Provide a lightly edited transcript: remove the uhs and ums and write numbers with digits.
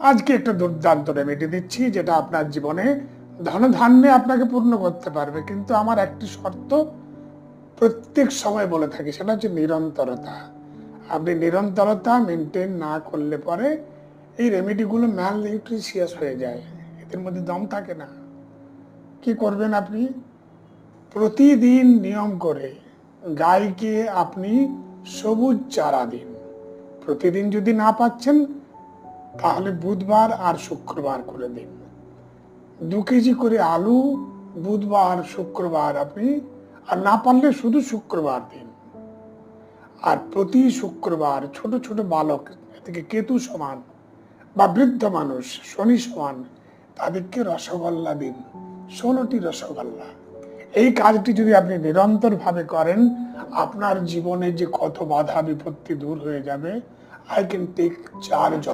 আজকে একটা দুর্দান্ত রেমেডি দিচ্ছি, যেটা আপনার জীবনে ধনধান্যে আপনাকে পূর্ণ করতে পারবে। কিন্তু আমার একটি শর্ত প্রত্যেক সময় বলে থাকি, সেটা হচ্ছে নিরন্তরতা। আপনি নিরন্তরতা মেনটেন না করলে পরে এই রেমেডিগুলো ম্যাল নিউট্রিশিয়াস হয়ে যায়, এদের মধ্যে দম থাকে না। কি করবেন আপনি? প্রতিদিন নিয়ম করে গাইকে আপনি সবুজ চারা দিন। প্রতিদিন যদি না পাচ্ছেন, তাহলে বুধবার আর শুক্রবার করে দিন। 2 কেজি করে আলু বুধবার শুক্রবার আপনি, আর না পারলে শুধু শুক্রবার দিন। আর প্রতি শুক্রবার ছোট ছোট বালক, এদিকে কেতু সমান বা বৃদ্ধ মানুষ শনি সমান, তাদেরকে রসগোল্লা দিন, 16টি রসগোল্লা। এই কাজটি যদি আপনি নিরন্তর ভাবে করেন, আপনার জীবনে যে কত বাধা বিপত্তি দূর হয়ে যাবে। I can take charge.